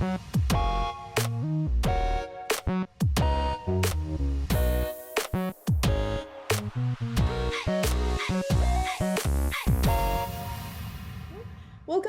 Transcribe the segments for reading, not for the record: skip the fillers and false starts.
Welcome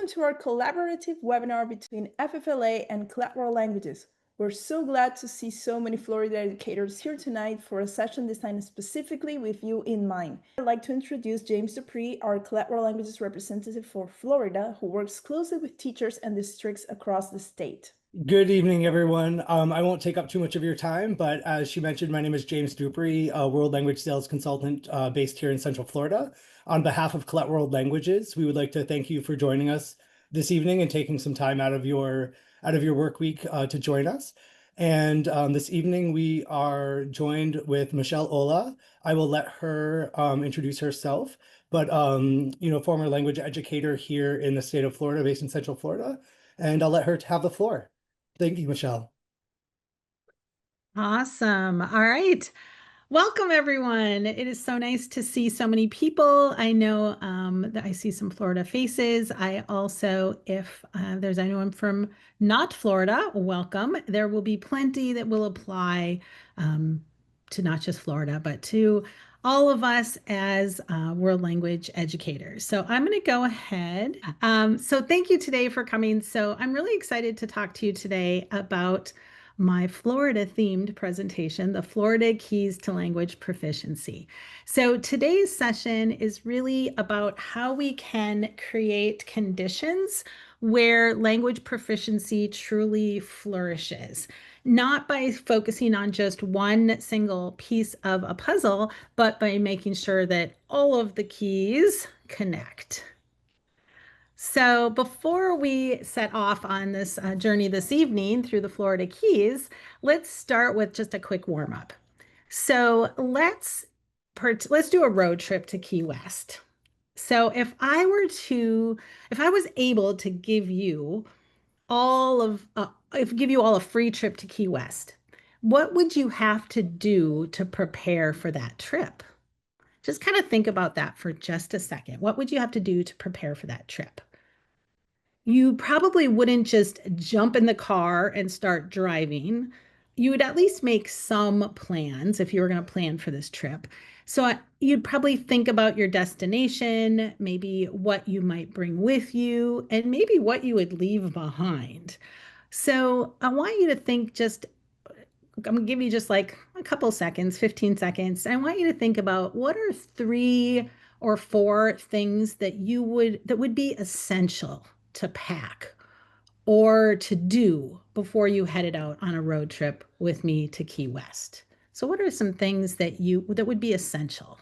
to our collaborative webinar between FFLA and Klett World Languages. We're so glad to see so many Florida educators here tonight for a session designed specifically with you in mind. I'd like to introduce James Dupree, our Klett World Languages representative for Florida, who works closely with teachers and districts across the state. Good evening, everyone. I won't take up too much of your time, but as she mentioned, my name is James Dupree, a World Language Sales Consultant based here in Central Florida. On behalf of Klett World Languages, we would like to thank you for joining us this evening and taking some time out of your work week to join us. And this evening, we are joined with Michelle Ola. I will let her introduce herself, but former language educator here in the state of Florida, based in Central Florida. And I'll let her have the floor. Thank you, Michelle. Awesome. All right. Welcome, everyone. It is so nice to see so many people. I know that I see some Florida faces. I also, if there's anyone from not Florida, welcome. There will be plenty that will apply to not just Florida, but to all of us as world language educators. So I'm going to go ahead. So thank you today for coming. So I'm really excited to talk to you today about my Florida themed presentation, the Florida Keys to Language Proficiency. So today's session is really about how we can create conditions where language proficiency truly flourishes, not by focusing on just one single piece of a puzzle, but by making sure that all of the keys connect. So before we set off on this journey this evening through the Florida Keys, let's start with just a quick warm-up. So let's do a road trip to Key West. So if I was able to give you all a free trip to Key West, what would you have to do to prepare for that trip? Just kind of think about that for just a second. What would you have to do to prepare for that trip? You probably wouldn't just jump in the car and start driving. You would at least make some plans if you were going to plan for this trip. So you'd probably think about your destination, maybe what you might bring with you, and maybe what you would leave behind. So I want you to think I'm going to give you just like a couple seconds, 15 seconds. I want you to think about what are 3 or 4 things that would be essential to pack or to do before you headed out on a road trip with me to Key West. So what are some things that would be essential?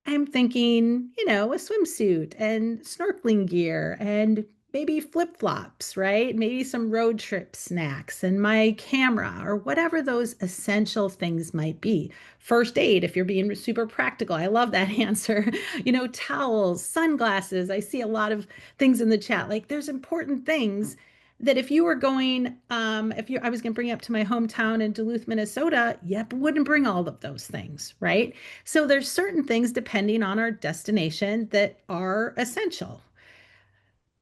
I'm thinking, a swimsuit and snorkeling gear and maybe flip-flops, right? Maybe some road trip snacks and my camera or whatever those essential things might be. First aid, if you're being super practical. I love that answer. Towels, sunglasses. I see a lot of things in the chat. Like there's important things that if you were going, I was going to bring you up to my hometown in Duluth, Minnesota, yep, wouldn't bring all of those things, right? So there's certain things depending on our destination that are essential.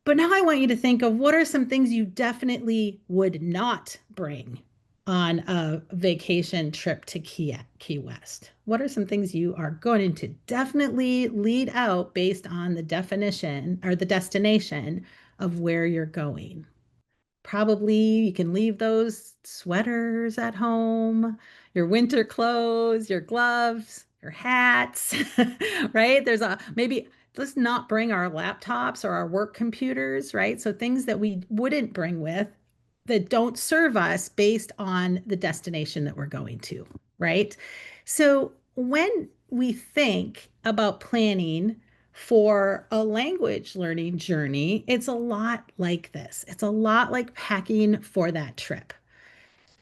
But now I want you to think of what are some things you definitely would not bring on a vacation trip to Key West. What are some things you are going to definitely lead out based on the definition or the destination of where you're going? Probably you can leave those sweaters at home, your winter clothes, your gloves, your hats, right? Maybe let's not bring our laptops or our work computers, right? So things that we wouldn't bring with that don't serve us based on the destination that we're going to, right? So when we think about planning for a language learning journey, it's a lot like this. It's a lot like packing for that trip.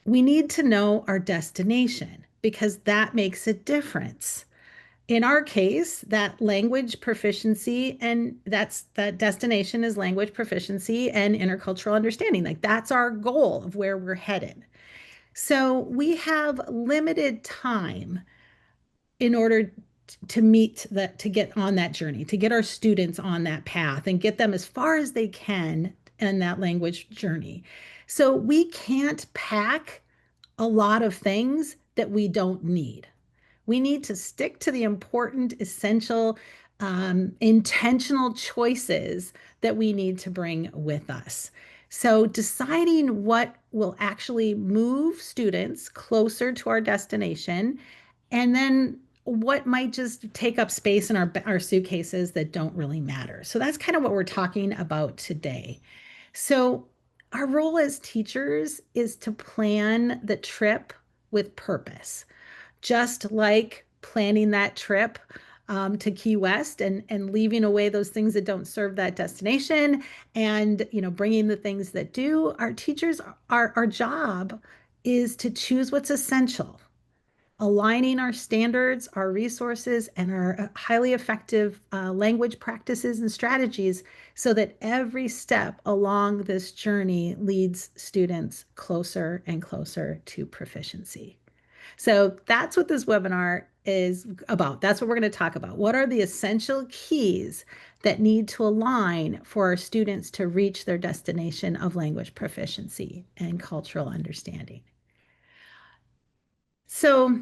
We need to know our destination because that makes a difference. In our case, that language proficiency and that destination is language proficiency and intercultural understanding. Like that's our goal of where we're headed. So we have limited time in order to get on that journey, to get our students on that path and get them as far as they can in that language journey. So we can't pack a lot of things that we don't need. We need to stick to the important, essential, intentional choices that we need to bring with us. So, deciding what will actually move students closer to our destination, and then what might just take up space in our suitcases that don't really matter. So, that's kind of what we're talking about today. So, our role as teachers is to plan the trip with purpose, just like planning that trip to Key West and leaving away those things that don't serve that destination, and bringing the things that do. Our teachers, our job is to choose what's essential, aligning our standards, our resources, and our highly effective language practices and strategies so that every step along this journey leads students closer and closer to proficiency. So that's what this webinar is about. That's what we're going to talk about. What are the essential keys that need to align for our students to reach their destination of language proficiency and cultural understanding? So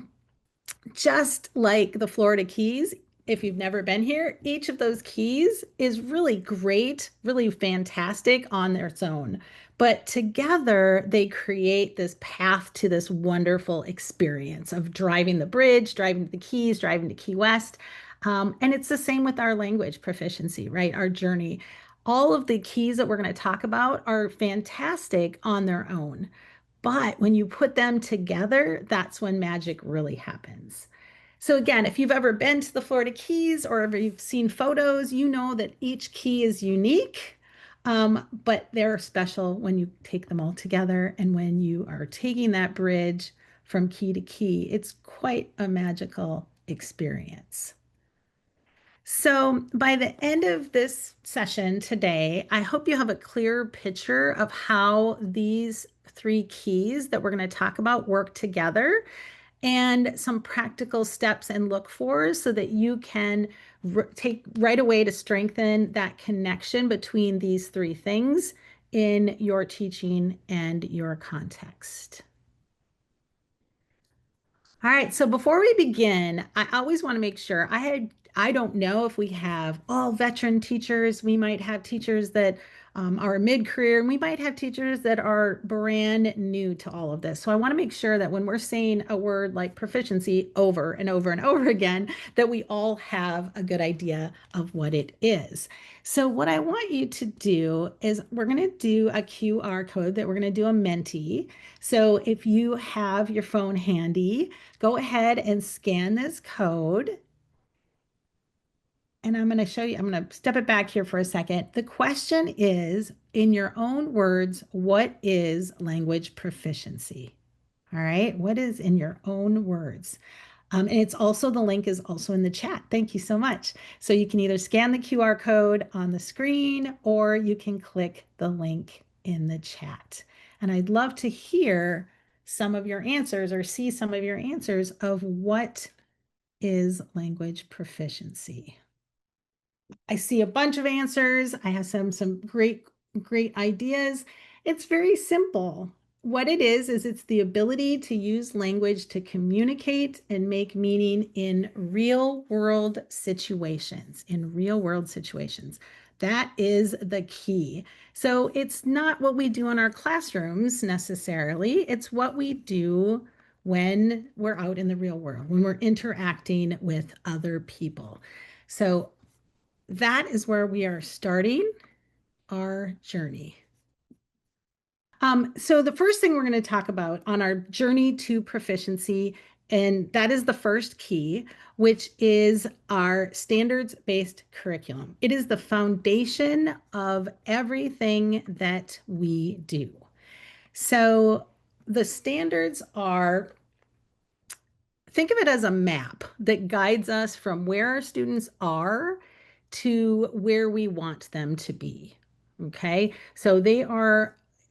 just like the Florida Keys, if you've never been here, each of those keys is really great, really fantastic on their own. But together, they create this path to this wonderful experience of driving the bridge, driving to the Keys, driving to Key West. And it's the same with our language proficiency, right? Our journey. All of the keys that we're going to talk about are fantastic on their own. But when you put them together, that's when magic really happens. So again, if you've ever been to the Florida Keys or ever you've seen photos, you know that each key is unique, but they're special when you take them all together. And when you are taking that bridge from key to key, it's quite a magical experience. So by the end of this session today, I hope you have a clear picture of how these three keys that we're going to talk about work together, and some practical steps and look for so that you can take right away to strengthen that connection between these three things in your teaching and your context. All right, so before we begin, I always want to make sure I don't know if we have all veteran teachers. We might have teachers that are mid-career, and we might have teachers that are brand new to all of this. So I want to make sure that when we're saying a word like proficiency over and over and over again, that we all have a good idea of what it is. So what I want you to do is we're going to do a QR code that we're going to do a Menti. So if you have your phone handy, go ahead and scan this code. And I'm going to show you, I'm going to step it back here for a second. The question is, in your own words, what is language proficiency? All right, what is in your own words? And it's also, the link is also in the chat. Thank you so much. So you can either scan the QR code on the screen or you can click the link in the chat. And I'd love to hear some of your answers or see some of your answers of what is language proficiency. I see a bunch of answers. I have some great ideas. It's very simple. What it is it's the ability to use language to communicate and make meaning in real world situations, That is the key. So it's not what we do in our classrooms necessarily. It's what we do when we're out in the real world, when we're interacting with other people. So that is where we are starting our journey. So the first thing we're going to talk about on our journey to proficiency, and that is the first key, which is our standards-based curriculum. It is the foundation of everything that we do. So the standards are, think of it as a map that guides us from where our students are to where we want them to be. Okay, so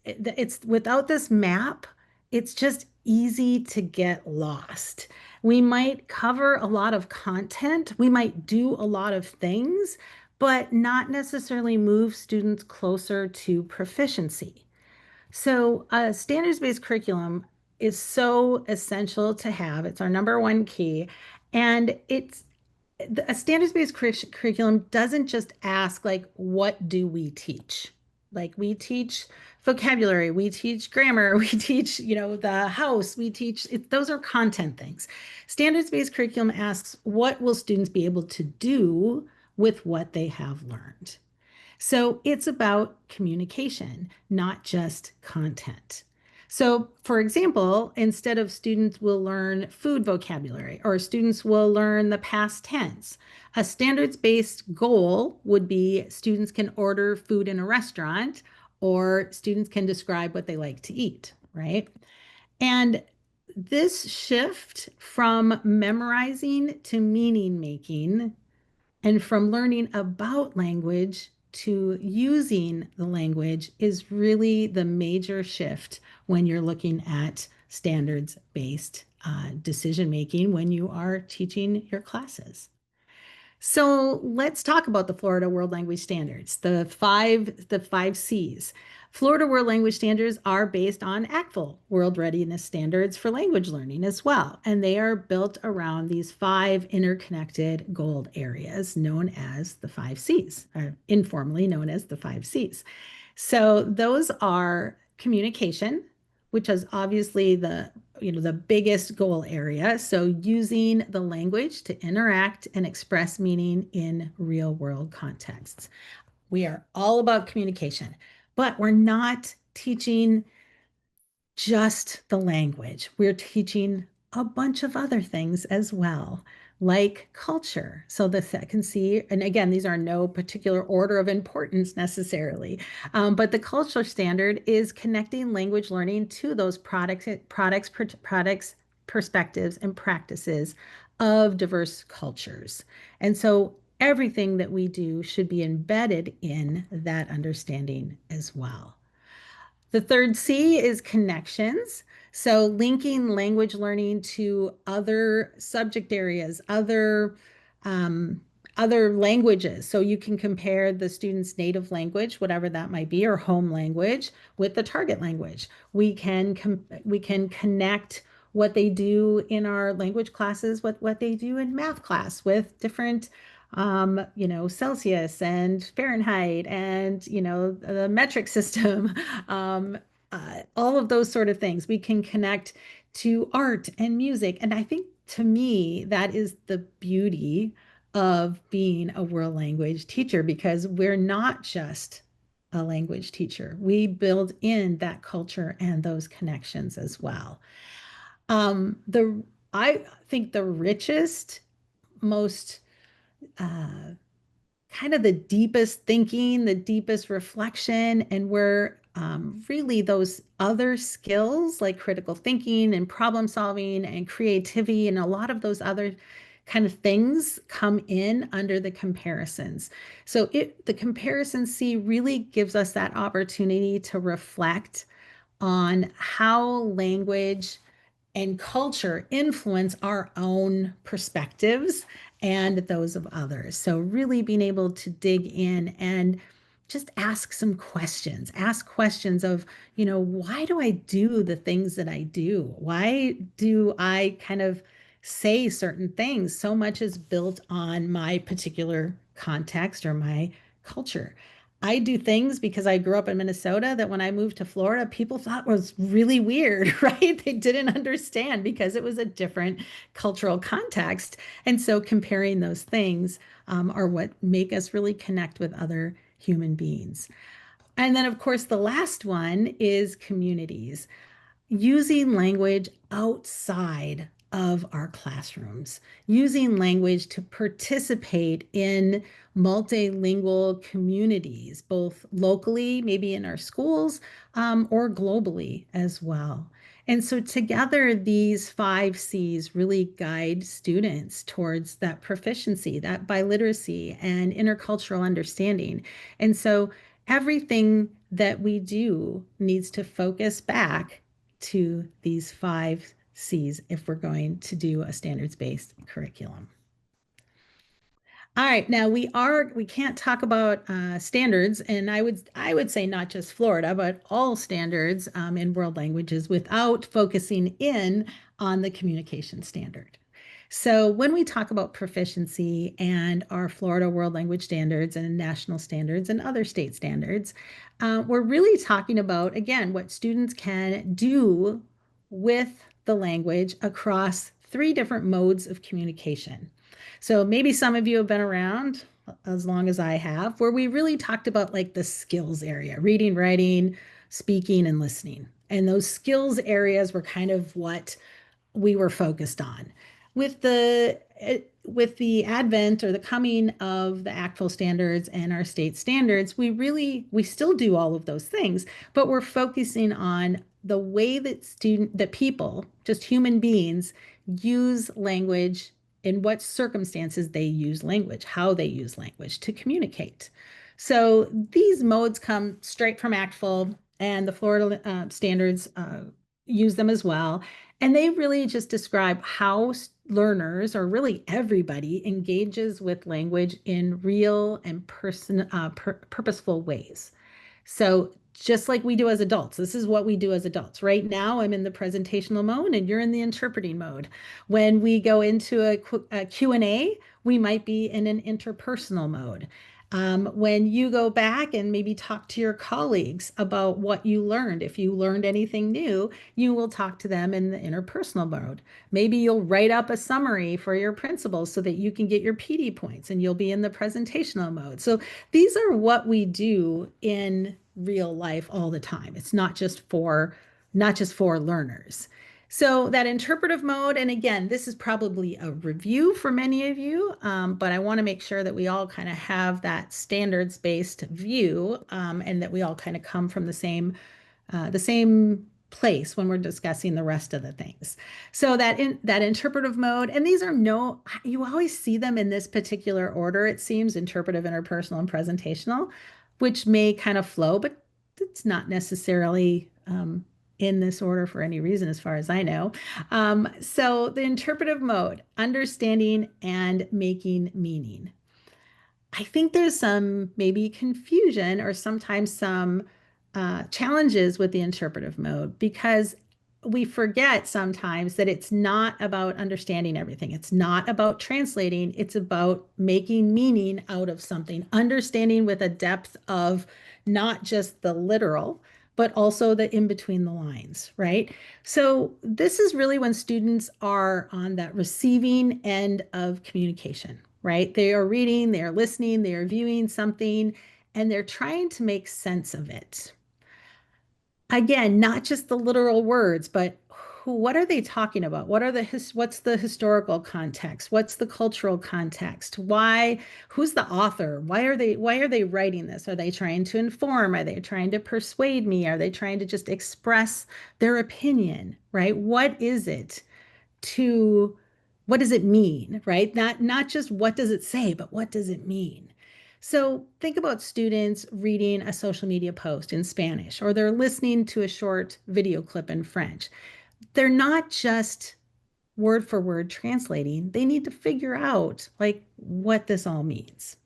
it's without this map, it's just easy to get lost. We might cover a lot of content, we might do a lot of things, but not necessarily move students closer to proficiency. So, a standards-based curriculum is so essential to have. It's our number one key. And a standards-based curriculum doesn't just ask, like, what do we teach? Like, we teach vocabulary, we teach grammar, we teach, the house, those are content things. Standards-based curriculum asks, what will students be able to do with what they have learned? So it's about communication, not just content. So, for example, instead of students will learn food vocabulary or students will learn the past tense, a standards-based goal would be students can order food in a restaurant or students can describe what they like to eat, right? And this shift from memorizing to meaning making and from learning about language to using the language is really the major shift when you're looking at standards-based decision making when you are teaching your classes. So let's talk about the Florida World Language Standards, the five C's. Florida World Language Standards are based on ACTFL World Readiness Standards for language learning as well. And they are built around these five interconnected gold areas known as the five C's, or informally known as the five C's. So those are communication, which is obviously the biggest goal area. So using the language to interact and express meaning in real world contexts. We are all about communication, but we're not teaching just the language. We're teaching a bunch of other things as well, like culture. So the second C, and again, these are no particular order of importance necessarily, but the culture standard is connecting language learning to those products, perspectives, and practices of diverse cultures. And so everything that we do should be embedded in that understanding as well. The third C is connections. So linking language learning to other subject areas, other languages. So you can compare the student's native language, whatever that might be, or home language, with the target language. We can connect what they do in our language classes with what they do in math class with different Celsius and Fahrenheit and, the metric system, all of those sort of things. We can connect to art and music. And I think to me, that is the beauty of being a world language teacher because we're not just a language teacher. We build in that culture and those connections as well. I think the richest, most kind of the deepest thinking, the deepest reflection, and where really those other skills like critical thinking and problem solving and creativity and a lot of those other kind of things come in under the comparisons. So the comparison C really gives us that opportunity to reflect on how language and culture influence our own perspectives and those of others. So, really being able to dig in and just ask questions of, why do I do the things that I do? Why do I kind of say certain things? So much is built on my particular context or my culture. I do things because I grew up in Minnesota that when I moved to Florida, people thought was really weird, right? They didn't understand because it was a different cultural context. And so comparing those things are what make us really connect with other human beings. And then, of course, the last one is communities using language outside of our classrooms, using language to participate in multilingual communities, both locally, maybe in our schools, or globally as well. And so together, these five C's really guide students towards that proficiency, that biliteracy, and intercultural understanding. And so everything that we do needs to focus back to these five C's if we're going to do a standards-based curriculum. All right, now we can't talk about standards, and I would say not just Florida, but all standards in world languages without focusing in on the communication standard. So when we talk about proficiency and our Florida World Language Standards and national standards and other state standards, we're really talking about, again, what students can do with the language across three different modes of communication. So maybe some of you have been around as long as I have, where we really talked about like the skills area, reading, writing, speaking, and listening. And those skills areas were kind of what we were focused on. With the advent or the coming of the ACTFL standards and our state standards, we still do all of those things, but we're focusing on the way that people, just human beings, use language, in what circumstances they use language, how they use language to communicate. So these modes come straight from ACTFL, and the Florida standards use them as well. And they really just describe how learners, or really everybody, engages with language in real and purposeful ways. So just like we do as adults, this is what we do as adults. Right now, I'm in the presentational mode and you're in the interpreting mode. When we go into a Q&A, we might be in an interpersonal mode. When you go back and maybe talk to your colleagues about what you learned, if you learned anything new, you will talk to them in the interpersonal mode. Maybe you'll write up a summary for your principals so that you can get your PD points, and you'll be in the presentational mode. So these are what we do in real life all the time. It's not just for learners. So that interpretive mode, and again, this is probably a review for many of you, but I want to make sure that we all kind of have that standards-based view, and that we all kind of come from the same place when we're discussing the rest of the things. So that interpretive mode, and you always see them in this particular order, it seems: interpretive, interpersonal, and presentational, which may kind of flow, but it's not necessarily in this order for any reason, as far as I know. So the interpretive mode: understanding and making meaning. I think there's some maybe confusion or sometimes some challenges with the interpretive mode, because we forget sometimes that it's not about understanding everything. It's not about translating. It's about making meaning out of something, understanding with a depth of not just the literal, but also the in between the lines, right? So this is really when students are on that receiving end of communication, right? They are reading, they are listening, they are viewing something, and they're trying to make sense of it. Again, not just the literal words, but what are they talking about? What's the historical context? What's the cultural context? Who's the author? Why are they writing this? Are they trying to inform? Are they trying to persuade me? Are they trying to just express their opinion, right? What does it mean, right? Not just what does it say, but what does it mean? So think about students reading a social media post in Spanish, or they're listening to a short video clip in French. They're not just word for word translating. They need to figure out like what this all means.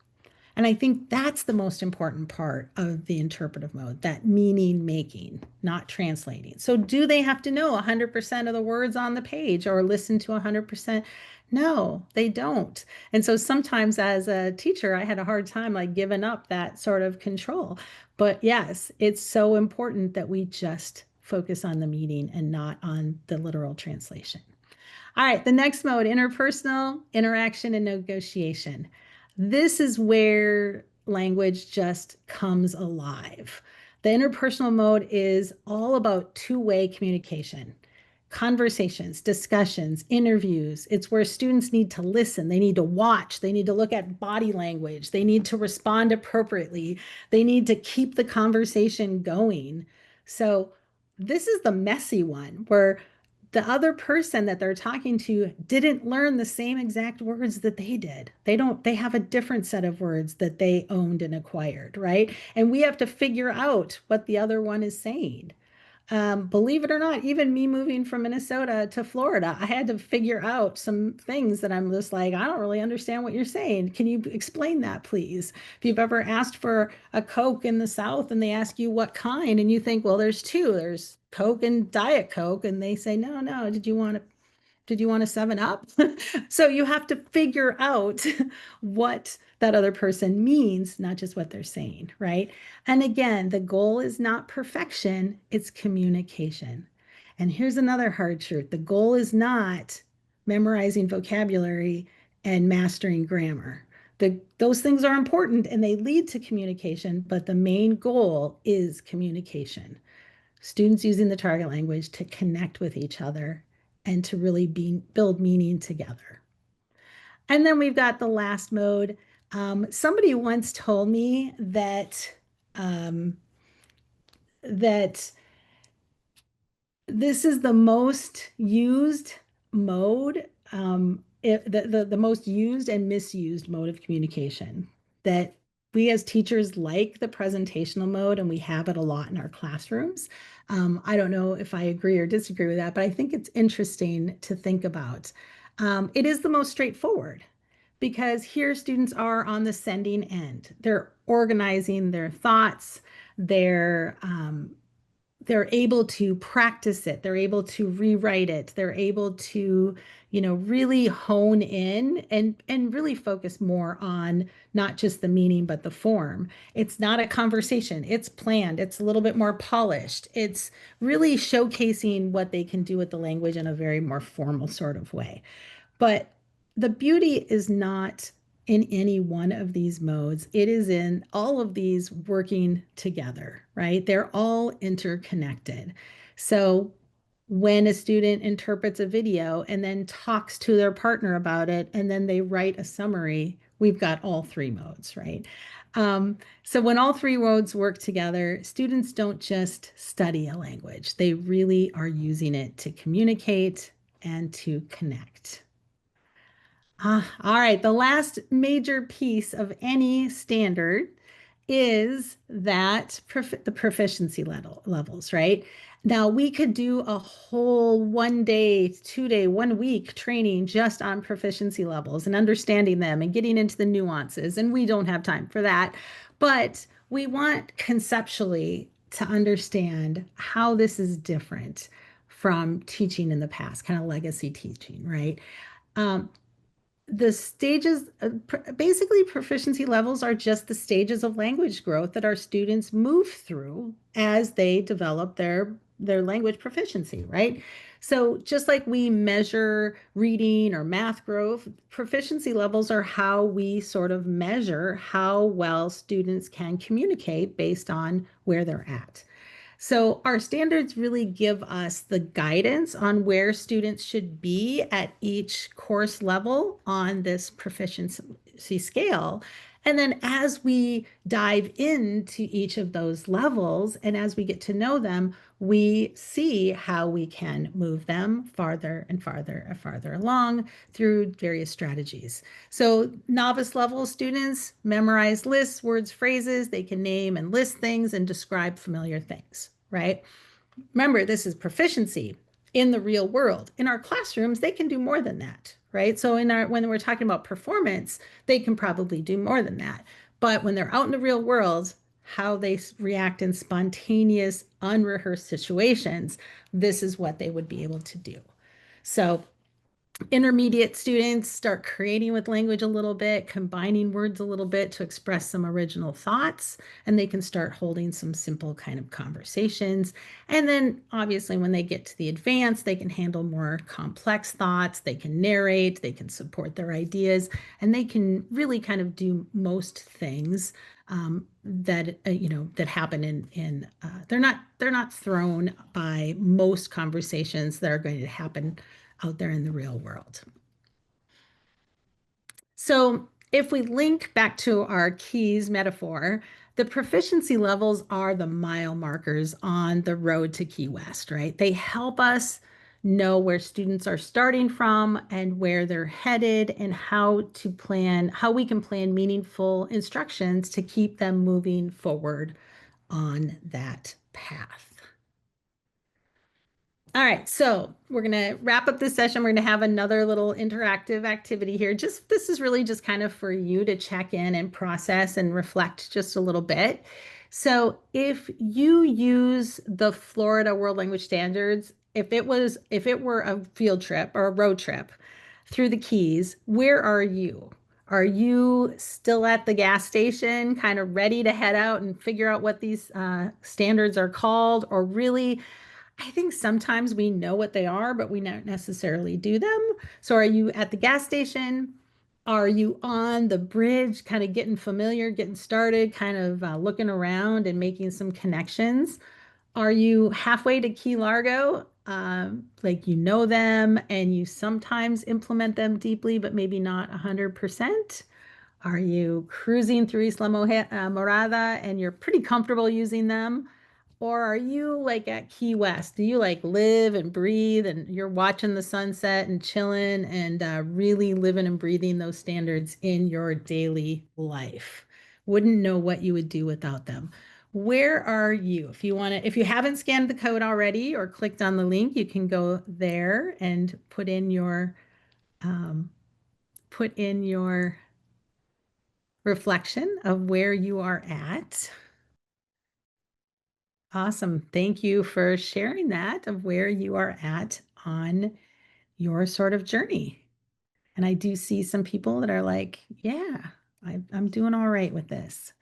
And I think that's the most important part of the interpretive mode, that meaning making, not translating. So do they have to know 100% of the words on the page or listen to 100%? No, they don't. And so sometimes as a teacher, I had a hard time like giving up that sort of control. But yes, it's so important that we just focus on the meaning and not on the literal translation. All right, the next mode: interpersonal, interaction, and negotiation. This is where language just comes alive. The interpersonal mode is all about two-way communication, conversations, discussions, interviews. It's where students need to listen, they need to watch, they need to look at body language, they need to respond appropriately, they need to keep the conversation going. So this is the messy one, where the other person that they're talking to didn't learn the same exact words that they did. They have a different set of words that they owned and acquired, right? And we have to figure out what the other one is saying. Believe it or not, even me moving from Minnesota to Florida, I had to figure out some things that I'm just like, I don't really understand what you're saying. Can you explain that, please? If you've ever asked for a Coke in the South and they ask you what kind, and you think, well, there's two, there's Coke and Diet Coke, and they say, no, no, did you want a 7 Up? So you have to figure out what that other person means, not just what they're saying, right? And again, the goal is not perfection, it's communication. And here's another hard truth. The goal is not memorizing vocabulary and mastering grammar. Those things are important and they lead to communication, but the main goal is communication. Students using the target language to connect with each other and to really build meaning together. And then we've got the last mode. Somebody once told me um, that this is the most used mode, the most used and misused mode of communication. That we as teachers like the presentational mode, and we have it a lot in our classrooms. I don't know if I agree or disagree with that, but I think it's interesting to think about. It is the most straightforward because here students are on the sending end. They're organizing their thoughts, they're able to practice it, they're able to rewrite it, they're able to really hone in and really focus more on not just the meaning but the form. It's not a conversation, it's planned, it's a little bit more polished, it's really showcasing what they can do with the language in a very more formal sort of way. But the beauty is not in any one of these modes. It is in all of these working together, right? They're all interconnected. So when a student interprets a video and then talks to their partner about it, and then they write a summary, we've got all three modes, right? So when all three modes work together, students don't just study a language, they really are using it to communicate and to connect. All right, the last major piece of any standard is that the proficiency levels, right? Now we could do a whole 1 day, 2 day, 1 week training just on proficiency levels and understanding them and getting into the nuances, and we don't have time for that. But we want conceptually to understand how this is different from teaching in the past, kind of legacy teaching, right? Um, the stages, basically proficiency levels are just the stages of language growth that our students move through as they develop their language proficiency, right? So just like we measure reading or math growth, proficiency levels are how we sort of measure how well students can communicate based on where they're at. So our standards really give us the guidance on where students should be at each course level on this proficiency scale. And then as we dive into each of those levels and as we get to know them, we see how we can move them farther and farther and farther along through various strategies. So novice level students memorize lists, words, phrases. They can name and list things and describe familiar things, right? Remember, this is proficiency in the real world. In our classrooms, they can do more than that, right? So when we're talking about performance, they can probably do more than that. But when they're out in the real world, how they react in spontaneous, unrehearsed situations, this is what they would be able to do. So intermediate students start creating with language a little bit, combining words a little bit to express some original thoughts, and they can start holding some simple kind of conversations. And then obviously when they get to the advanced, they can handle more complex thoughts, they can narrate, they can support their ideas, and they can really kind of do most things that happen in they're not thrown by most conversations that are going to happen out there in the real world. So if we link back to our keys metaphor, the proficiency levels are the mile markers on the road to Key West, right? They help us know where students are starting from and where they're headed and how we can plan meaningful instructions to keep them moving forward on that path. All right, so we're going to wrap up this session. We're going to have another little interactive activity here. This is really just kind of for you to check in and process and reflect just a little bit. So if you use the Florida World Language Standards, if it were a field trip or a road trip through the Keys, where are you? Are you still at the gas station, kind of ready to head out and figure out what these standards are called, or really I think sometimes we know what they are, but we don't necessarily do them. So are you at the gas station? Are you on the bridge, kind of getting familiar, getting started, kind of looking around and making some connections? Are you halfway to Key Largo? Like you know them and you sometimes implement them deeply, but maybe not 100%? Are you cruising through Isla Morada and you're pretty comfortable using them? Or are you like at Key West? Do you like live and breathe and you're watching the sunset and chilling and really living and breathing those standards in your daily life? Wouldn't know what you would do without them. Where are you? If you haven't scanned the code already or clicked on the link, you can go there and um, put in your reflection of where you are at. Awesome. Thank you for sharing that of where you are at on your sort of journey. And I do see some people that are like, yeah, I'm doing all right with this.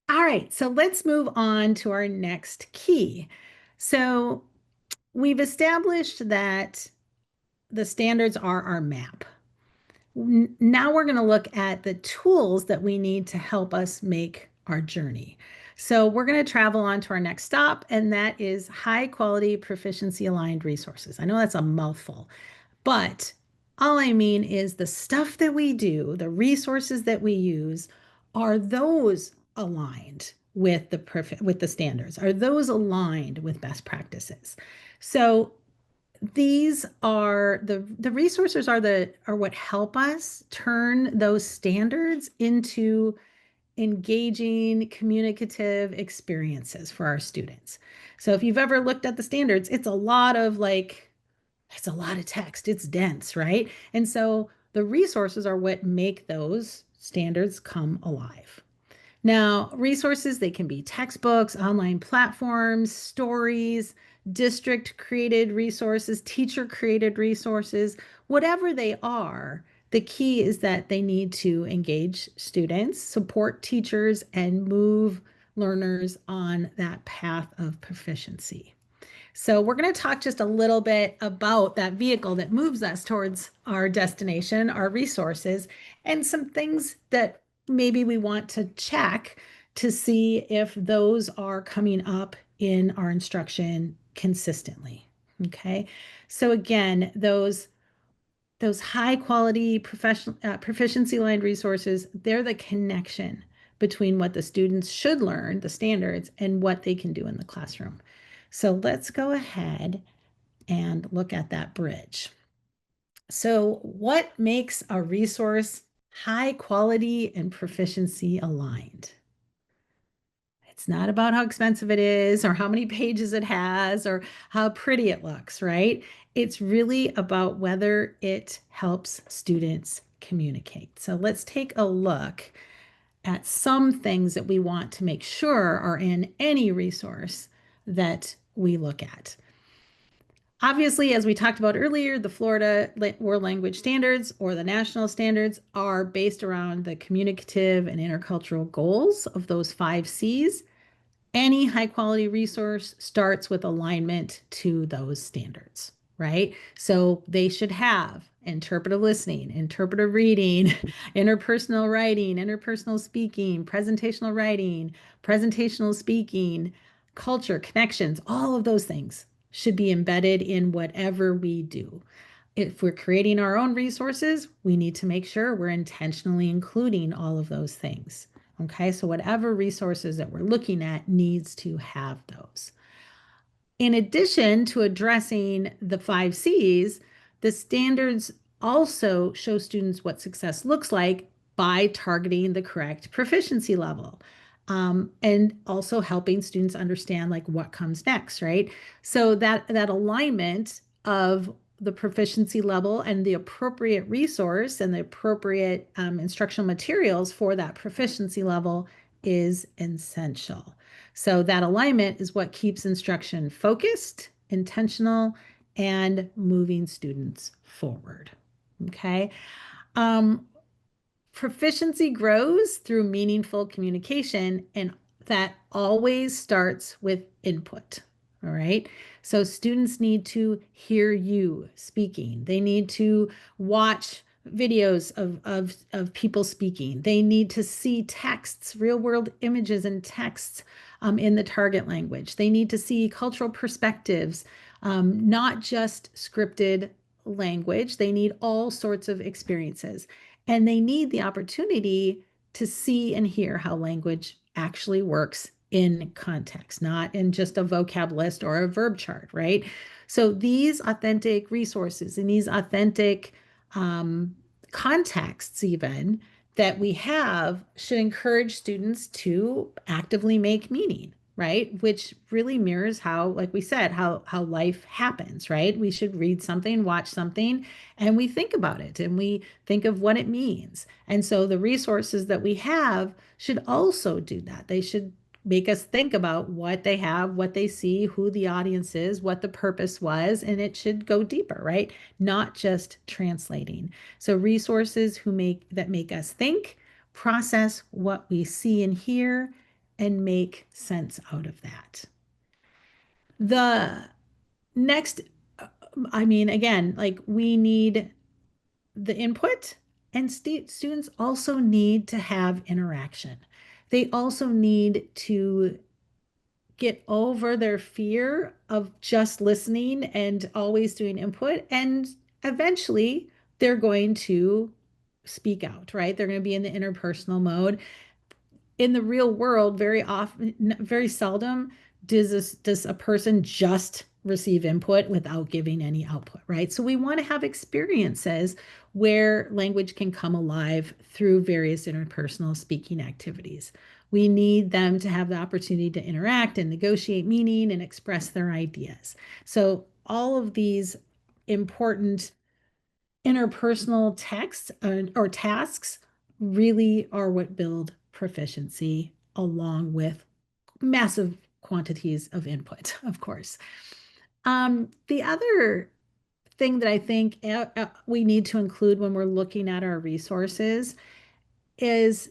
All right, so let's move on to our next key. So we've established that the standards are our map. Now we're going to look at the tools that we need to help us make our journey. So we're going to travel on to our next stop, and that is high quality proficiency aligned resources. I know that's a mouthful, but all I mean is the stuff that we do, the resources that we use, are those aligned with the standards? Are those aligned with best practices? So these are the resources are what help us turn those standards into engaging communicative experiences for our students. So if you've ever looked at the standards, it's a lot of text, it's dense, right? And so the resources are what make those standards come alive. Now, resources, they can be textbooks, online platforms, stories, district created resources, teacher created resources, whatever they are. The key is that they need to engage students, support teachers, and move learners on that path of proficiency. So we're going to talk just a little bit about that vehicle that moves us towards our destination, our resources, and some things that maybe we want to check to see if those are coming up in our instruction consistently. Okay. So again, those high quality professional proficiency aligned resources, they're the connection between what the students should learn, the standards, and what they can do in the classroom. So let's go ahead and look at that bridge. So what makes a resource high quality and proficiency aligned? It's not about how expensive it is or how many pages it has or how pretty it looks, right? It's really about whether it helps students communicate. So let's take a look at some things that we want to make sure are in any resource that we look at. Obviously, as we talked about earlier, the Florida World Language Standards or the national standards are based around the communicative and intercultural goals of those 5 Cs. Any high quality resource starts with alignment to those standards, right? So they should have interpretive listening, interpretive reading, interpersonal writing, interpersonal speaking, presentational speaking, culture, connections, all of those things should be embedded in whatever we do. If we're creating our own resources, we need to make sure we're intentionally including all of those things. Okay, so whatever resources that we're looking at needs to have those. In addition to addressing the 5 Cs, the standards also show students what success looks like by targeting the correct proficiency level. and also helping students understand like what comes next, right? So that alignment of the proficiency level and the appropriate resource and the appropriate instructional materials for that proficiency level is essential. So that alignment is what keeps instruction focused, intentional, and moving students forward. Okay. Um, Proficiency grows through meaningful communication, and that always starts with input. All right. So students need to hear you speaking. They need to watch videos of people speaking. They need to see texts, real world images and texts in the target language. They need to see cultural perspectives, not just scripted language. They need all sorts of experiences. And they need the opportunity to see and hear how language actually works in context, not in just a vocab list or a verb chart, right? So these authentic resources and these authentic contexts, even that we have, should encourage students to actively make meaning, right? Which really mirrors how, like we said, how life happens, right? We should read something, watch something, and we think about it and we think of what it means. And so the resources that we have should also do that. They should make us think about what they have, what they see, who the audience is, what the purpose was, and it should go deeper, right? Not just translating. So resources that make us think, process what we see and hear, and make sense out of that. The next, I mean, again, like we need the input, and students also need to have interaction. They also need to get over their fear of just listening and always doing input. And eventually they're going to speak out, right? They're going to be in the interpersonal mode. In the real world, very often, very seldom does a person just receive input without giving any output, right? So we want to have experiences where language can come alive through various interpersonal speaking activities. We need them to have the opportunity to interact and negotiate meaning and express their ideas. So all of these important interpersonal texts or tasks really are what build proficiency along with massive quantities of input, of course. The other thing that I think we need to include when we're looking at our resources is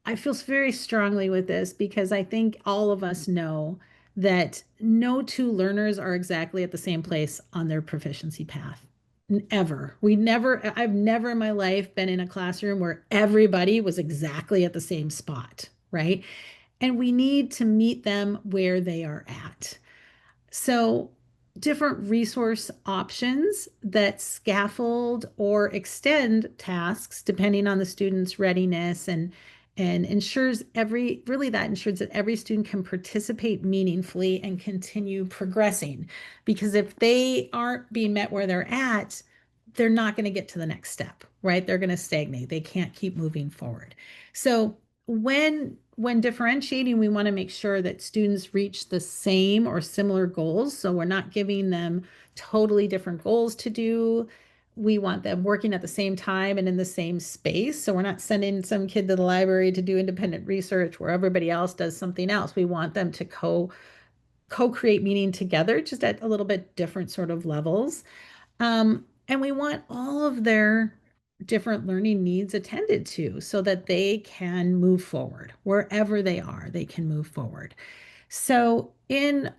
I feel very strongly with this because I think all of us know that no two learners are exactly at the same place on their proficiency path. Ever. I've never in my life been in a classroom where everybody was exactly at the same spot, right? And we need to meet them where they are at. So, different resource options that scaffold or extend tasks depending on the student's readiness and ensures that ensures that every student can participate meaningfully and continue progressing. Because if they aren't being met where they're at, they're not going to get to the next step, right? They're going to stagnate. They can't keep moving forward. So when differentiating, we want to make sure that students reach the same or similar goals. So we're not giving them totally different goals to do. We want them working at the same time and in the same space. So we're not sending some kid to the library to do independent research where everybody else does something else. We want them to co-create meaning together, just at a little bit different sort of levels. And we want all of their different learning needs attended to so that they can move forward wherever they are, they can move forward. So when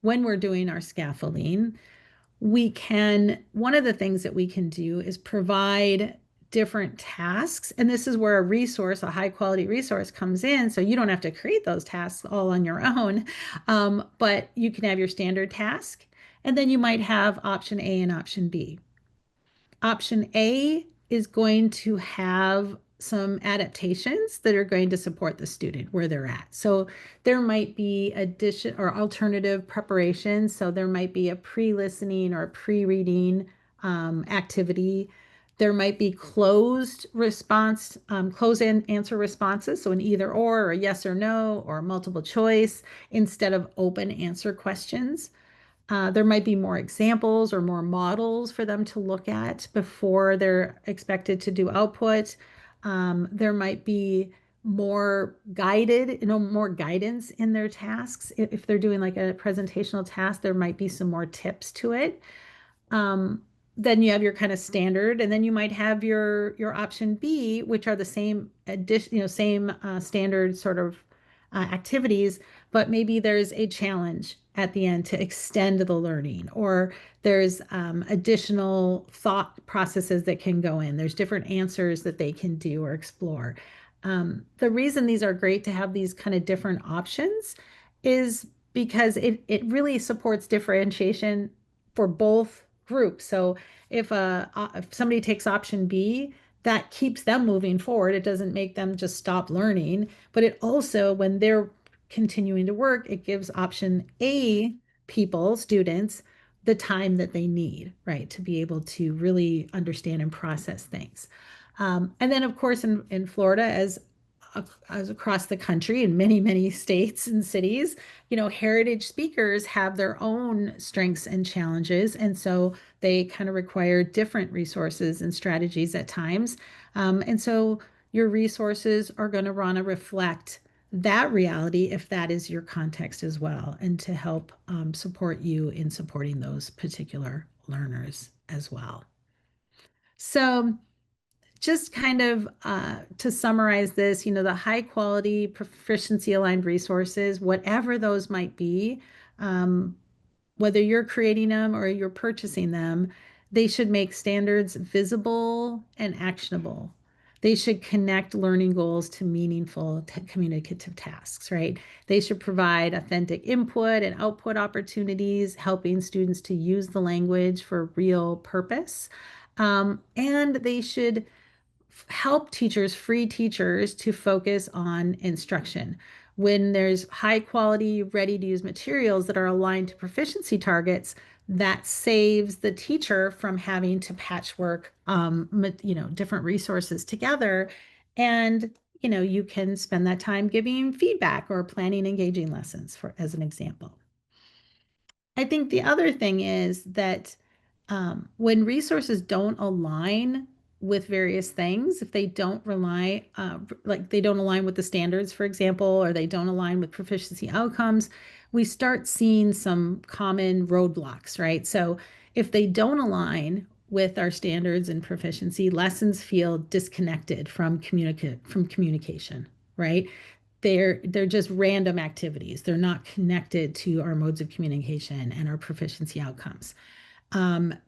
we're doing our scaffolding, one of the things that we can do is provide different tasks. And this is where a high quality resource comes in. So you don't have to create those tasks all on your own, but you can have your standard task. And then you might have option A and option B. Option A is going to have some adaptations that are going to support the student where they're at. So there might be addition or alternative preparation. So there might be a pre-listening or pre-reading activity There might be closed response, closed answer responses, so an either or a yes or no, or multiple choice instead of open answer questions. There might be more examples or more models for them to look at before they're expected to do output. There might be more guided, more guidance in their tasks. If they're doing like a presentational task, there might be some more tips to it. Um, then you have your kind of standard, and then you might have your option B, which are the same addition, same standard sort of activities, but maybe there's a challenge at the end to extend the learning, or there's additional thought processes that can go in. There's different answers that they can do or explore. The reason these are great to have these kind of different options is because it really supports differentiation for both groups. So if somebody takes option B, that keeps them moving forward. It doesn't make them just stop learning, but it also, when they're continuing to work, it gives option A people, students, the time that they need, right, to be able to really understand and process things. And then, of course, in Florida, as across the country in many, many states and cities, heritage speakers have their own strengths and challenges. And so they kind of require different resources and strategies at times. And so your resources are going to want to reflect that reality if that is your context as well, and to help support you in supporting those particular learners as well. So just kind of to summarize this, the high quality proficiency aligned resources, whatever those might be, um, whether you're creating them or you're purchasing them, they should make standards visible and actionable. They should connect learning goals to meaningful communicative tasks, right? They should provide authentic input and output opportunities, helping students to use the language for real purpose. And they should help teachers, free teachers, to focus on instruction. When there's high quality, ready to use materials that are aligned to proficiency targets, that saves the teacher from having to patchwork, different resources together. And, you can spend that time giving feedback or planning engaging lessons, as an example. I think the other thing is that when resources don't align with various things, if they don't rely, like they don't align with the standards, for example, or they don't align with proficiency outcomes, we start seeing some common roadblocks, right? So if they don't align with our standards and proficiency, lessons feel disconnected from communication, right? They're just random activities. They're not connected to our modes of communication and our proficiency outcomes.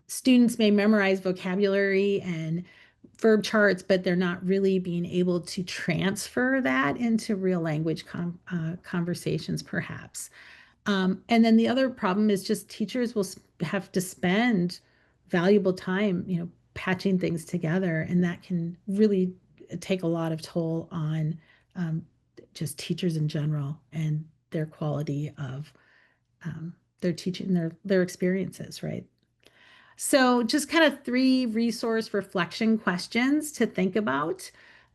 Students may memorize vocabulary and verb charts, but they're not really being able to transfer that into real language conversations, perhaps. And then the other problem is just teachers will have to spend valuable time, patching things together, and that can really take a lot of toll on just teachers in general and their quality of their teaching, their experiences, right? So just kind of 3 resource reflection questions to think about.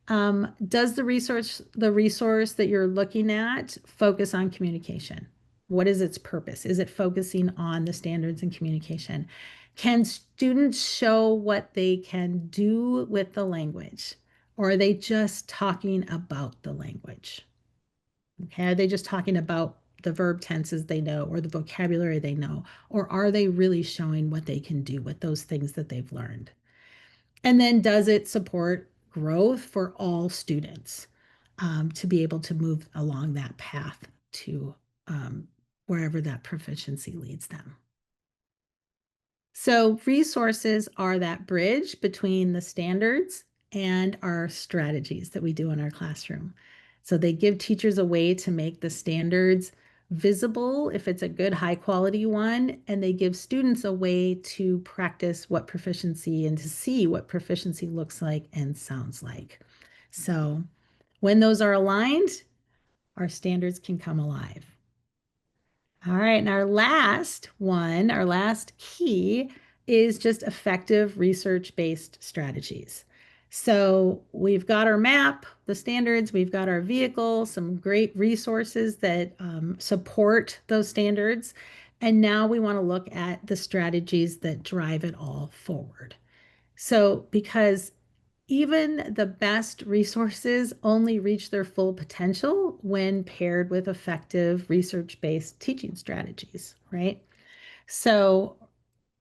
Does the resource that you're looking at focus on communication? What is its purpose? Is it focusing on the standards and communication? Can students show what they can do with the language? Or are they just talking about the language? Okay, are they just talking about the verb tenses they know or the vocabulary they know? Or are they really showing what they can do with those things that they've learned? And then does it support growth for all students to be able to move along that path to wherever that proficiency leads them? So resources are that bridge between the standards and our strategies that we do in our classroom. So they give teachers a way to make the standards visible if it's a good high quality one, and they give students a way to practice what proficiency and to see what proficiency looks like and sounds like. So when those are aligned, our standards can come alive. All right, and our last key is just effective research-based strategies. So we've got our map, the standards, we've got our vehicle, some great resources that support those standards. And now we want to look at the strategies that drive it all forward. So, because even the best resources only reach their full potential when paired with effective research-based teaching strategies, right? So,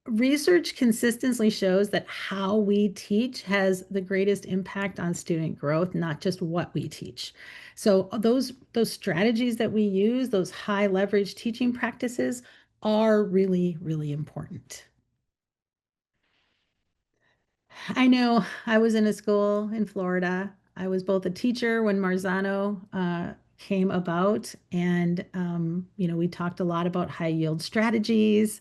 research consistently shows that how we teach has the greatest impact on student growth, not just what we teach. So those strategies that we use, those high leverage teaching practices are really, really important. I know I was in a school in Florida. I was both a teacher when Marzano came about, and we talked a lot about high yield strategies.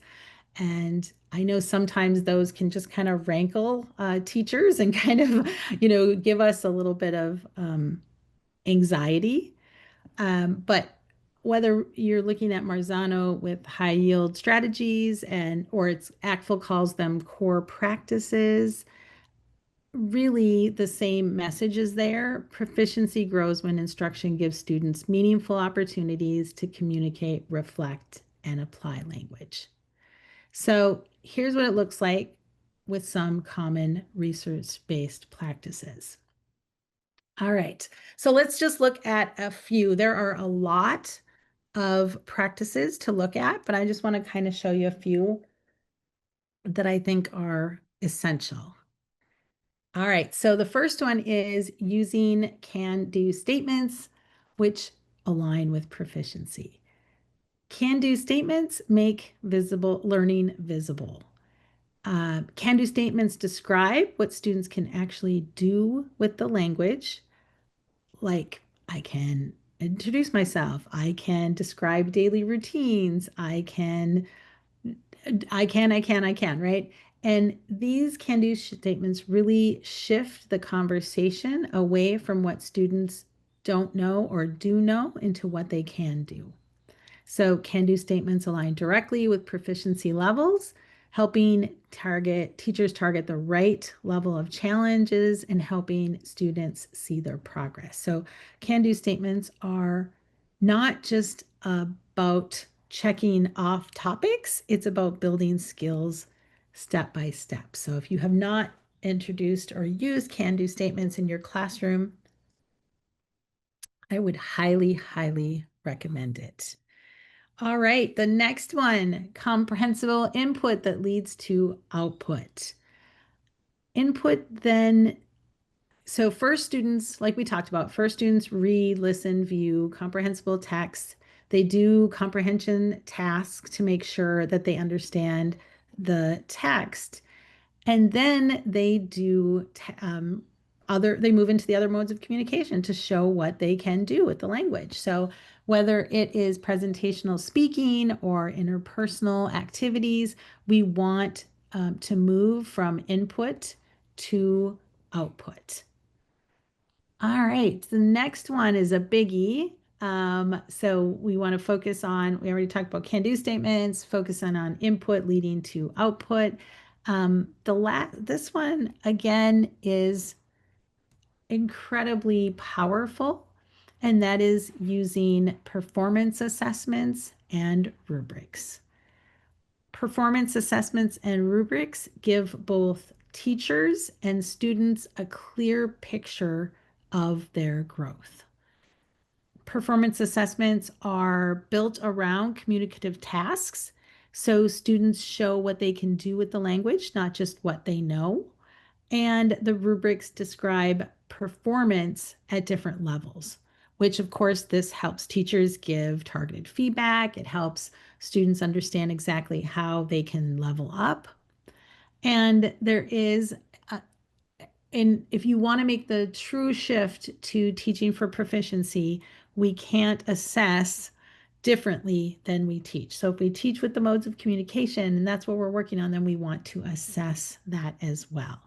And I know sometimes those can just kind of rankle teachers and kind of, give us a little bit of anxiety. But whether you're looking at Marzano with high yield strategies or it's ACTFL calls them core practices, really the same message is there. Proficiency grows when instruction gives students meaningful opportunities to communicate, reflect, and apply language. So here's what it looks like with some common research-based practices. All right, so let's just look at a few. There are a lot of practices to look at, but I just want to kind of show you a few that I think are essential. All right, so the first one is using can-do statements, which align with proficiency. Can-do statements make learning visible. Can-do statements describe what students can actually do with the language, like I can introduce myself, I can describe daily routines, right? And these can-do statements really shift the conversation away from what students don't know or do know into what they can do. So can-do statements align directly with proficiency levels, helping teachers target the right level of challenges and helping students see their progress. So can-do statements are not just about checking off topics, it's about building skills step by step. So if you have not introduced or used can-do statements in your classroom, I would highly, highly recommend it. All right, the next one, comprehensible input that leads to output. Input then, so first students, like we talked about, first students read, listen, view comprehensible text. They do comprehension tasks to make sure that they understand the text. And then they they move into the other modes of communication to show what they can do with the language. So whether it is presentational speaking or interpersonal activities, we want to move from input to output. All right, the next one is a biggie. So we want to focus on, we already talked about can-do statements, focus on input leading to output. This one again is incredibly powerful, and that is using performance assessments and rubrics. Performance assessments and rubrics give both teachers and students a clear picture of their growth. Performance assessments are built around communicative tasks, so students show what they can do with the language, not just what they know. And the rubrics describe performance at different levels, which of course this helps teachers give targeted feedback. It helps students understand exactly how they can level up. And if you want to make the true shift to teaching for proficiency, we can't assess differently than we teach. So if we teach with the modes of communication, and that's what we're working on, then we want to assess that as well.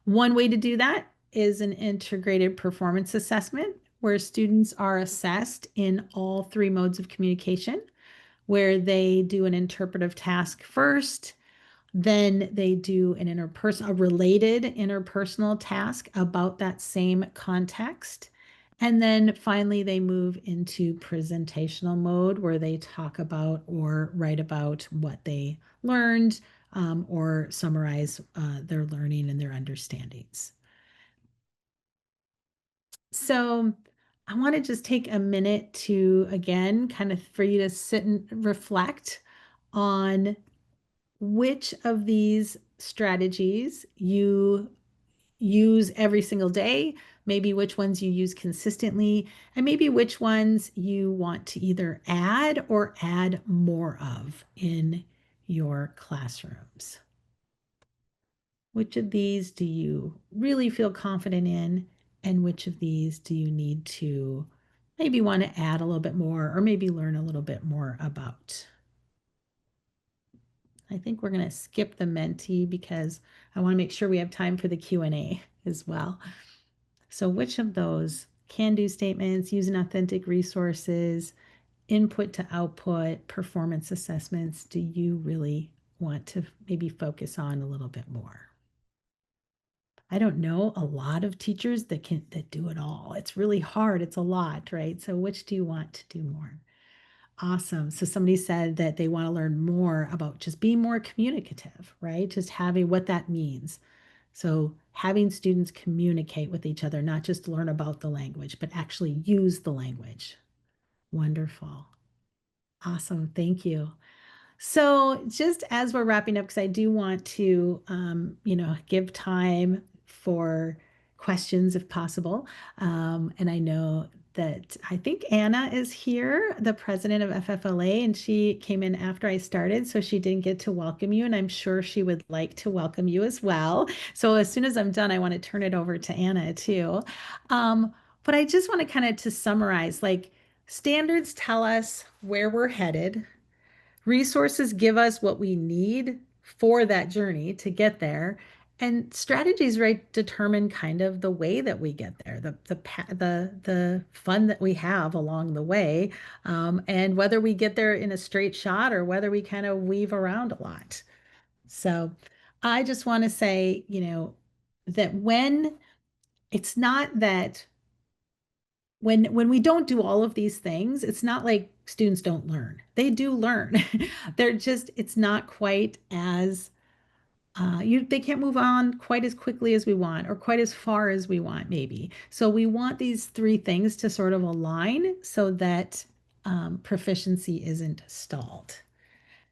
One way to do that is an integrated performance assessment where students are assessed in all three modes of communication, where they do an interpretive task first, Then they do a related interpersonal task about that same context. And then finally, they move into presentational mode where they talk about or write about what they learned, or summarize their learning and their understandings. So I want to just take a minute to, again, kind of for you to sit and reflect on which of these strategies you use every single day, maybe which ones you use consistently, and maybe which ones you want to either add or add more of in your classrooms. Which of these do you really feel confident in, and which of these do you need to maybe want to add a little bit more or maybe learn a little bit more about? I think we're going to skip the Menti because I want to make sure we have time for the Q&A as well. So which of those can-do statements, using authentic resources, input to output, performance assessments, do you really want to maybe focus on a little bit more? I don't know a lot of teachers that do it all. It's really hard. It's a lot, right? So which do you want to do more? Awesome. So somebody said that they want to learn more about just being more communicative, right? Just having what that means. So having students communicate with each other, not just learn about the language, but actually use the language. Wonderful. Awesome. Thank you. So just as we're wrapping up, because I do want to, give time for questions if possible. And I know that I think Anna is here, the president of FFLA, and she came in after I started, so she didn't get to welcome you, and I'm sure she would like to welcome you as well. So as soon as I'm done, I want to turn it over to Anna too. But I just want to kind of to summarize, like standards tell us where we're headed. Resources give us what we need for that journey to get there. And strategies, right, determine kind of the way that we get there, the fun that we have along the way, and whether we get there in a straight shot or whether we kind of weave around a lot. So I just want to say, that when it's not that when we don't do all of these things, it's not like students don't learn. They do learn. It's not quite as they can't move on quite as quickly as we want or quite as far as we want, maybe. So we want these three things to sort of align so that proficiency isn't stalled.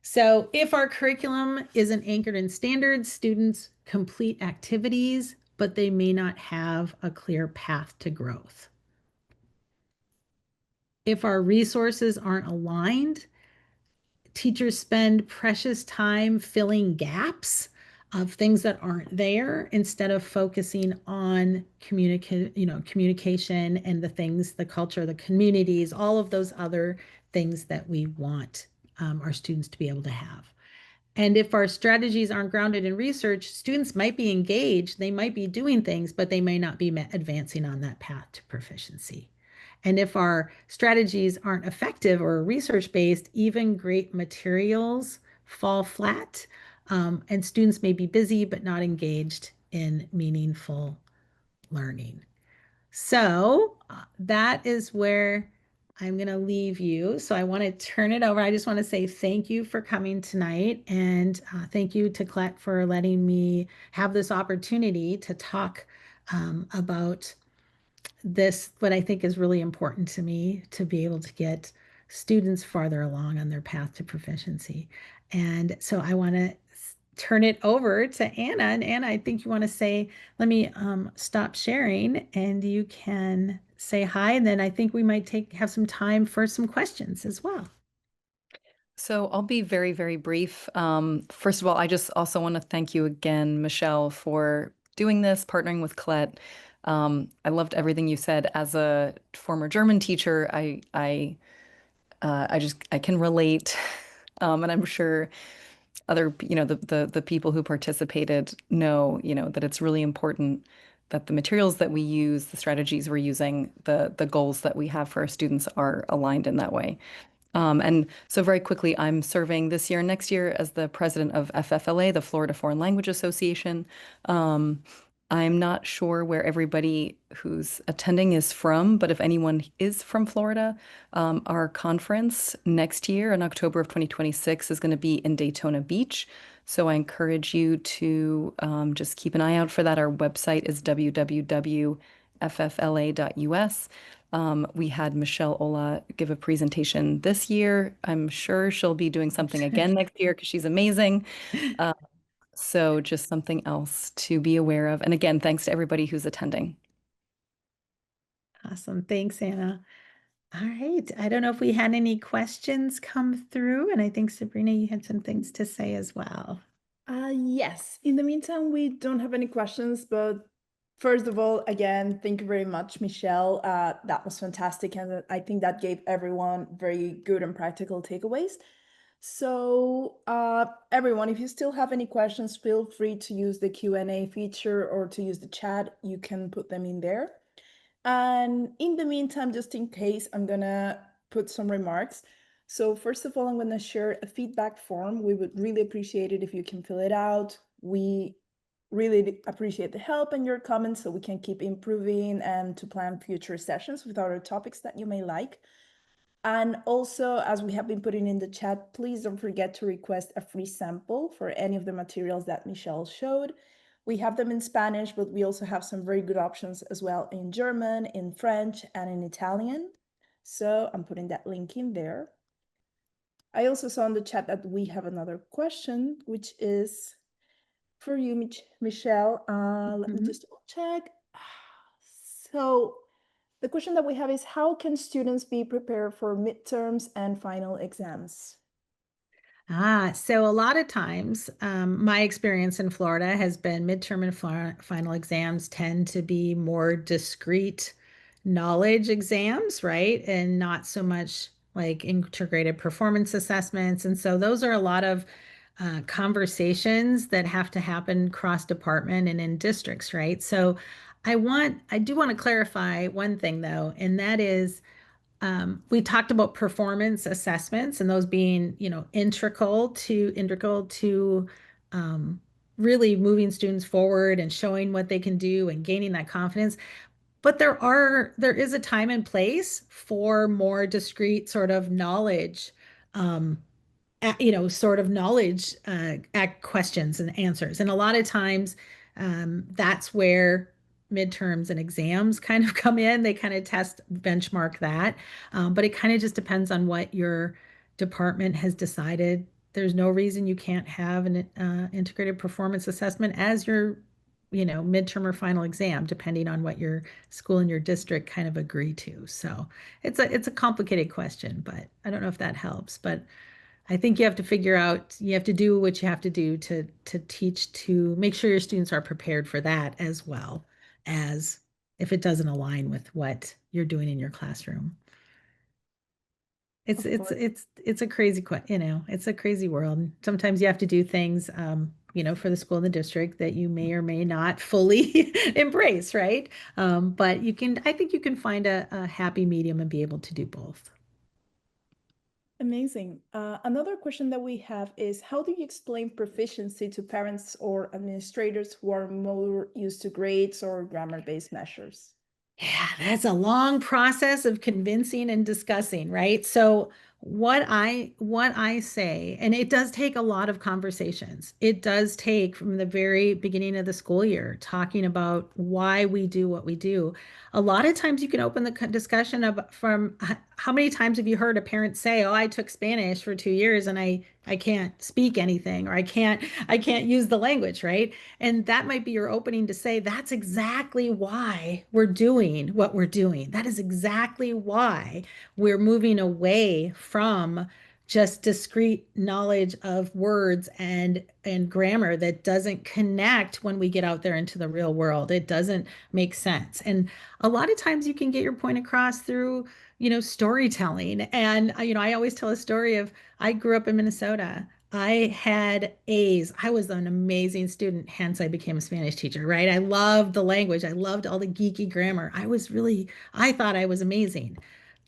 So if our curriculum isn't anchored in standards, students complete activities, but they may not have a clear path to growth. If our resources aren't aligned, teachers spend precious time filling gaps of things that aren't there instead of focusing on communication and the things, the culture, the communities, all of those other things that we want our students to be able to have. And if our strategies aren't grounded in research, students might be engaged, they might be doing things, but they may not be advancing on that path to proficiency. And if our strategies aren't effective or research-based, even great materials fall flat, and students may be busy but not engaged in meaningful learning. So that is where I'm going to leave you. So I want to turn it over. I just want to say thank you for coming tonight. And thank you to Klett for letting me have this opportunity to talk about this, what I think is really important to me to be able to get students farther along on their path to proficiency. And so I want to turn it over to Anna. And Anna, I think you want to say, let me stop sharing and you can say hi. And then I think we might have some time for some questions as well. So I'll be very, very brief. First of all, I just also want to thank you again, Michelle, for doing this, partnering with Klett. I loved everything you said. As a former German teacher, I can relate, and I'm sure other, the people who participated know, that it's really important that the materials that we use, the strategies we're using, the goals that we have for our students are aligned in that way. And so very quickly, I'm serving this year and next year as the president of FFLA, the Florida Foreign Language Association. I'm not sure where everybody who's attending is from, but if anyone is from Florida, our conference next year in October of 2026 is going to be in Daytona Beach. So I encourage you to just keep an eye out for that. Our website is www.ffla.us. We had Michelle Ola give a presentation this year. I'm sure she'll be doing something again next year because she's amazing. So just something else to be aware of. And again, thanks to everybody who's attending. Awesome. Thanks, Anna. All right. I don't know if we had any questions come through, and I think Sabrina, you had some things to say as well. Yes. In the meantime, we don't have any questions, but first of all, again, thank you very much, Michelle. That was fantastic, and I think that gave everyone very good and practical takeaways. So everyone, if you still have any questions, feel free to use the Q&A feature or to use the chat. You can put them in there. And in the meantime, just in case, I'm gonna put some remarks. So first of all, I'm gonna share a feedback form. We would really appreciate it if you can fill it out. We really appreciate the help and your comments so we can keep improving and to plan future sessions with other topics that you may like. And also, as we have been putting in the chat, please don't forget to request a free sample for any of the materials that Michelle showed. We have them in Spanish, but we also have some very good options as well in German, in French, and in Italian. So I'm putting that link in there. I also saw in the chat that we have another question, which is for you, Michelle. Let me just double check. So the question that we have is, how can students be prepared for midterms and final exams? So a lot of times, my experience in Florida has been midterm and final exams tend to be more discrete knowledge exams, right? And not so much like integrated performance assessments. And so those are a lot of conversations that have to happen cross department and in districts, right? So I do want to clarify one thing though, and that is we talked about performance assessments and those being, integral to really moving students forward and showing what they can do and gaining that confidence. But there is a time and place for more discrete sort of knowledge, sort of knowledge questions and answers. And a lot of times, that's where midterms and exams kind of come in. They kind of test, benchmark that. But it kind of just depends on what your department has decided. There's no reason you can't have an integrated performance assessment as your, midterm or final exam, depending on what your school and your district kind of agree to. So it's a complicated question, but I don't know if that helps. But I think you have to figure out, you have to do what you have to do to teach, to make sure your students are prepared for that, as well as if it doesn't align with what you're doing in your classroom. It's a crazy, it's a crazy world. Sometimes you have to do things, for the school and the district that you may or may not fully embrace, right? But I think you can find a happy medium and be able to do both. Amazing. Another question that we have is, how do you explain proficiency to parents or administrators who are more used to grades or grammar-based measures? Yeah, that's a long process of convincing and discussing, right? So what I say, and it does take a lot of conversations. It does take from the very beginning of the school year, talking about why we do what we do. A lot of times you can open the discussion of from how many times have you heard a parent say, "Oh, I took Spanish for 2 years and I can't speak anything, or I can't use the language," right? And that might be your opening to say, that's exactly why we're doing what we're doing. That is exactly why we're moving away from just discrete knowledge of words and grammar that doesn't connect when we get out there into the real world. It doesn't make sense. And a lot of times you can get your point across through, storytelling. And, I always tell a story of, I grew up in Minnesota. I had A's. I was an amazing student, hence I became a Spanish teacher, right? I loved the language. I loved all the geeky grammar. I thought I was amazing.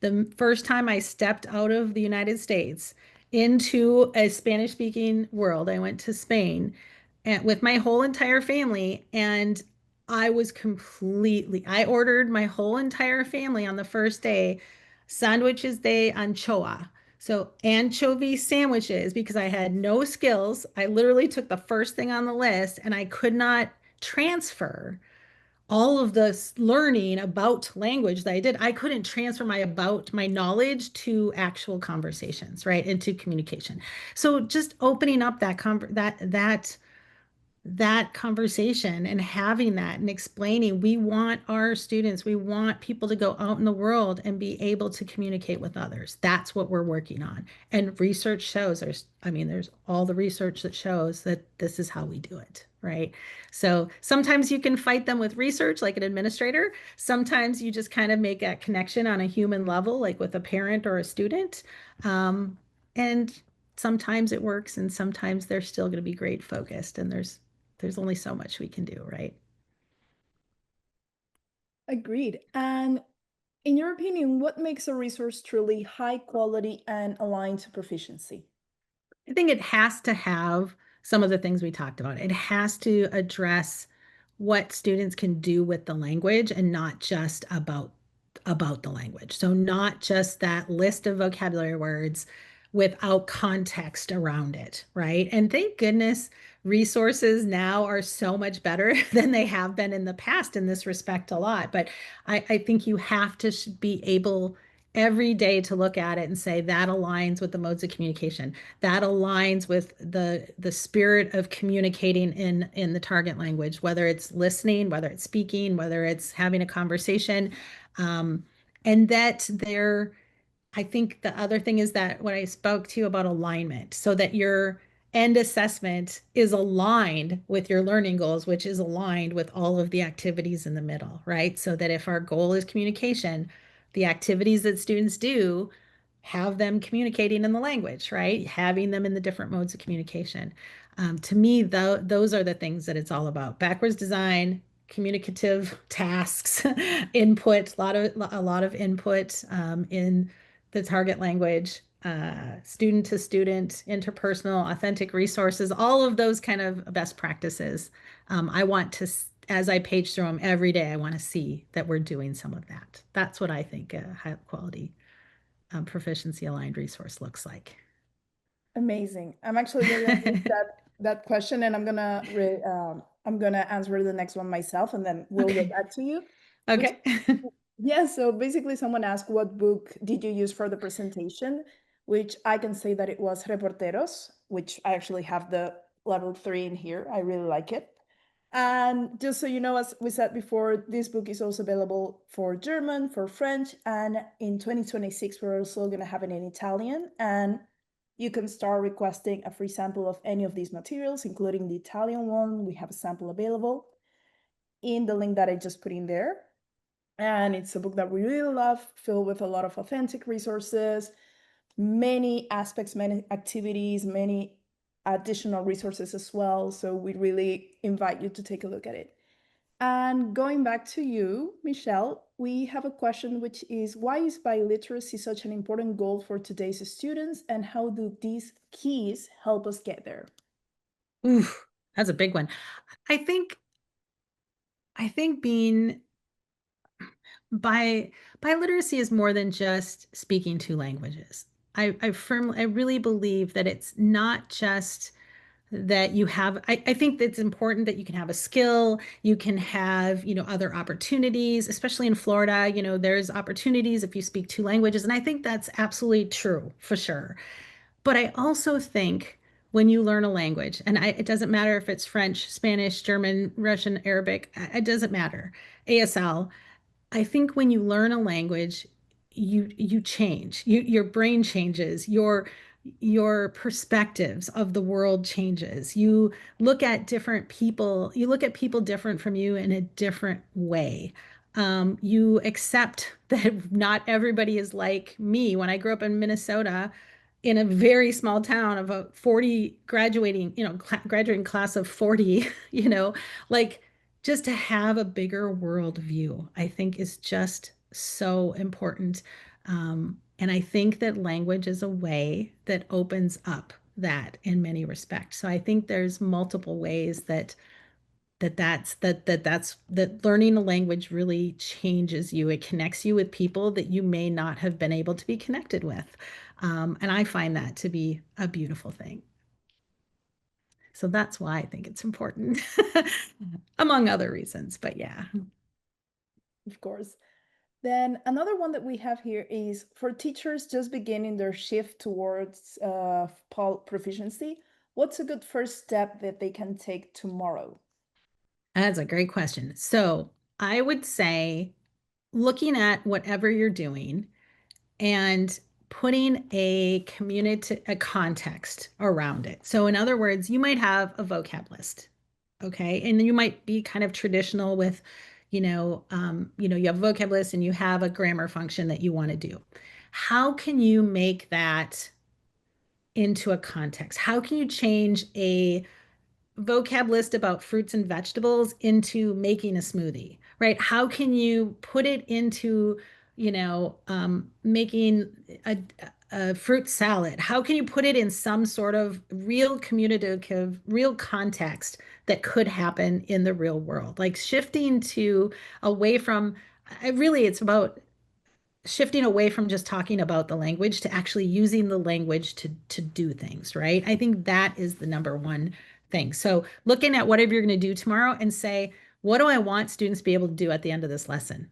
the first time I stepped out of the United States into a Spanish speaking world. I went to Spain and with my whole entire family, and I ordered my whole entire family on the first day sandwiches de anchoa. So anchovy sandwiches, because I had no skills. I literally took the first thing on the list and I could not transfer all of this learning about language that I did. I couldn't transfer my knowledge to actual conversations, right? Into communication. So just opening up that conversation and having that and explaining, we want our students, we want people to go out in the world and be able to communicate with others. That's what we're working on. And research shows there's all the research that shows that this is how we do it, right? So sometimes you can fight them with research like an administrator. Sometimes you just kind of make that connection on a human level, like with a parent or a student. And sometimes it works and sometimes they're still going to be grade focused, and there's only so much we can do, right? Agreed. And in your opinion, what makes a resource truly high quality and aligned to proficiency? I think it has to have some of the things we talked about. It has to address what students can do with the language and not just about the language. So not just that list of vocabulary words without context around it, right? And thank goodness resources now are so much better than they have been in the past in this respect a lot. But I think you have to be able every day to look at it and say that aligns with the modes of communication, that aligns with the spirit of communicating in the target language, whether it's listening, whether it's speaking, whether it's having a conversation. And that there, I think the other thing is that what I spoke to you about alignment, so that your end assessment is aligned with your learning goals, which is aligned with all of the activities in the middle, right? So that if our goal is communication, the activities that students do have them communicating in the language, right? Having them in the different modes of communication. To me, those are the things that it's all about. Backwards design, communicative tasks, input, a lot of input in the target language, student to student, interpersonal, authentic resources, all of those kind of best practices. I want to, as I page through them every day, I want to see that we're doing some of that. That's what I think a high quality proficiency aligned resource looks like. Amazing. I'm actually going to use that question, and I'm gonna answer the next one myself, and then we'll Okay. get back to you. Which, Okay. yeah. So basically, someone asked, "What book did you use for the presentation?" Which I can say that it was Reporteros, which I actually have the level 3 in here. I really like it. And just so you know, as we said before, this book is also available for German, for French, and in 2026, we're also going to have it in Italian. And you can start requesting a free sample of any of these materials, including the Italian one. We have a sample available in the link that I just put in there. And it's a book that we really love, filled with a lot of authentic resources, many aspects, many activities, many additional resources as well. So we really invite you to take a look at it. And going back to you, Michelle, we have a question, which is, why is biliteracy such an important goal for today's students, and how do these keys help us get there? Ooh, that's a big one. I think being biliteracy is more than just speaking two languages. I really believe that it's not just that you have, I think it's important that you can have a skill, you can have, other opportunities, especially in Florida, there's opportunities if you speak two languages. And I think that's absolutely true for sure. But I also think when you learn a language, and it doesn't matter if it's French, Spanish, German, Russian, Arabic, it doesn't matter, ASL, I think when you learn a language, you change. Your brain changes. Your perspectives of the world changes. You look at different people. You look at people different from you in a different way. You accept that not everybody is like me. When I grew up in Minnesota, in a very small town of a 40 graduating, graduating class of 40, like just to have a bigger world view, I think is just so important. And I think that language is a way that opens up that in many respects. So I think there's multiple ways that learning a language really changes you. It connects you with people that you may not have been able to be connected with. And I find that to be a beautiful thing. So that's why I think it's important, among other reasons. But yeah. Of course. Then another one that we have here is for teachers just beginning their shift towards proficiency, what's a good first step that they can take tomorrow? That's a great question. So I would say looking at whatever you're doing and putting a context around it. So in other words, you might have a vocab list, okay? And you might be kind of traditional with, you have a vocab list and you have a grammar function that you want to do. How can you make that into a context? How can you change a vocab list about fruits and vegetables into making a smoothie, right? How can you put it into, making a fruit salad? How can you put it in some sort of real communicative, real context that could happen in the real world? Like shifting to away from, it's about shifting away from just talking about the language to actually using the language to do things, right? I think that is the number one thing. So looking at whatever you're going to do tomorrow and say, what do I want students to be able to do at the end of this lesson?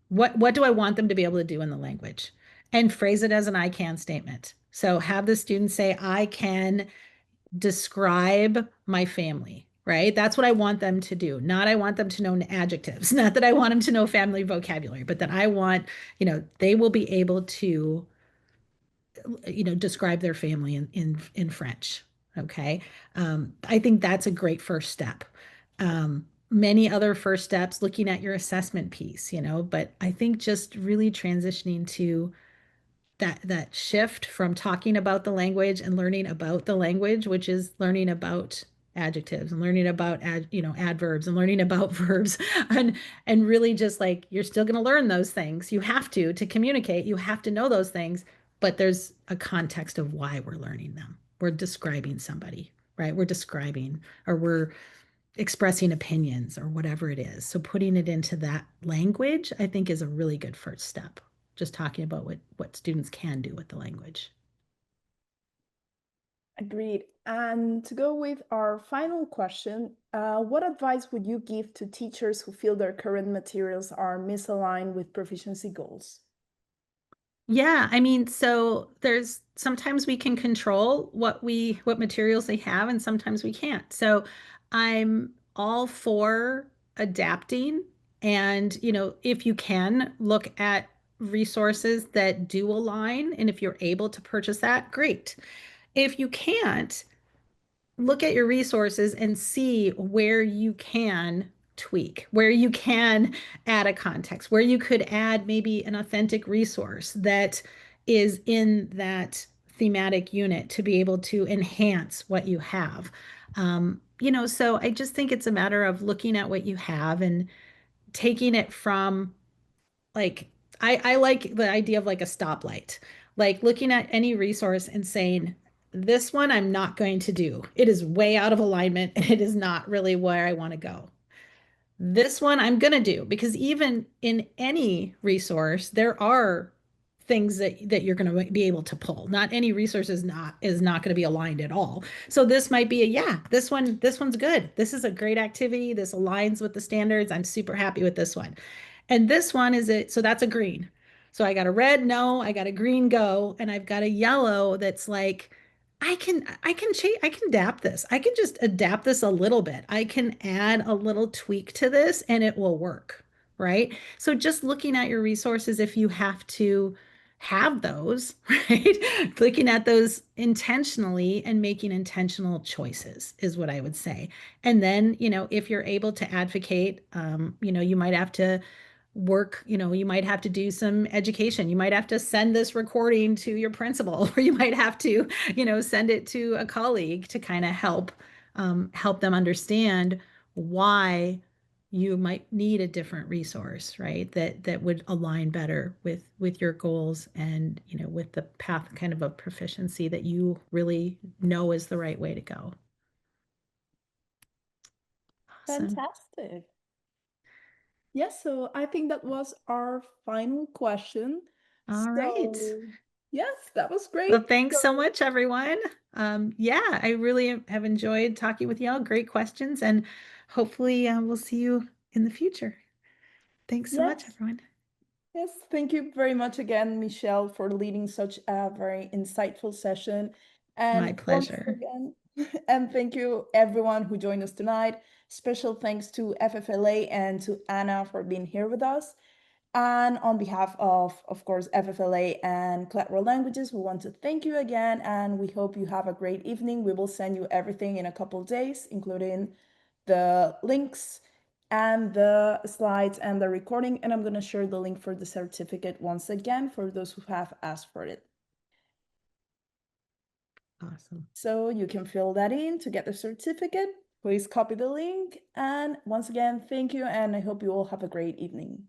What do I want them to be able to do in the language? And phrase it as an I can statement. So have the students say, I can describe my family, right? That's what I want them to do. Not I want them to know adjectives, not that I want them to know family vocabulary, but that I want, they will be able to, describe their family in French. Okay. I think that's a great first step. Many other first steps, looking at your assessment piece, but I think just really transitioning to that shift from talking about the language and learning about the language, which is learning about adjectives and learning about adverbs and learning about verbs and really just like you're still going to learn those things. You have to communicate, you have to know those things, but there's a context of why we're learning them. We're describing somebody, right? We're describing or we're expressing opinions or whatever it is. So putting it into that language, I think is a really good first step. Just talking about what students can do with the language. Agreed. And to go with our final question, what advice would you give to teachers who feel their current materials are misaligned with proficiency goals? Yeah, I mean, so there's sometimes we can control what materials they have and sometimes we can't. So I'm all for adapting and, if you can look at resources that do align and if you're able to purchase that, great. If you can't, look at your resources and see where you can tweak, where you can add a context, where you could add maybe an authentic resource that is in that thematic unit to be able to enhance what you have. So I just think it's a matter of looking at what you have and taking it from like I like the idea of like a stoplight, like looking at any resource and saying, this one I'm not going to do. It is way out of alignment and it is not really where I want to go. This one I'm going to do because even in any resource, there are things that you're going to be able to pull. Not any resource is not going to be aligned at all. So this might be this one's good. This is a great activity. This aligns with the standards. I'm super happy with this one. And this one so that's a green. So I got a red, no, I got a green, go, and I've got a yellow that's like, I can adapt this. I can just adapt this a little bit. I can add a little tweak to this and it will work, right? So just looking at your resources, if you have to have those, right? Looking at those intentionally and making intentional choices is what I would say. And then, if you're able to advocate, you might have to work, you might have to do some education. You might have to send this recording to your principal, or you might have to, send it to a colleague to kind of help them understand why you might need a different resource, right? That would align better with your goals and, you know, with the path kind of proficiency that you really know is the right way to go. Awesome. Fantastic. Yes, so I think that was our final question. All right. So, yes, that was great. Well, thanks so much, everyone. Yeah, I really have enjoyed talking with y'all. Great questions, and hopefully we'll see you in the future. Thanks so much, Yes. everyone. Yes, thank you very much again, Michelle, for leading such a very insightful session. And My once pleasure. again, and thank you everyone who joined us tonight. Special thanks to FFLA and to Anna for being here with us. And on behalf of course, FFLA and Klett World Languages, we want to thank you again, and we hope you have a great evening. We will send you everything in a couple of days, including the links and the slides and the recording, and I'm going to share the link for the certificate once again for those who have asked for it. Awesome. So you can fill that in to get the certificate. Please copy the link. And once again, thank you, and I hope you all have a great evening.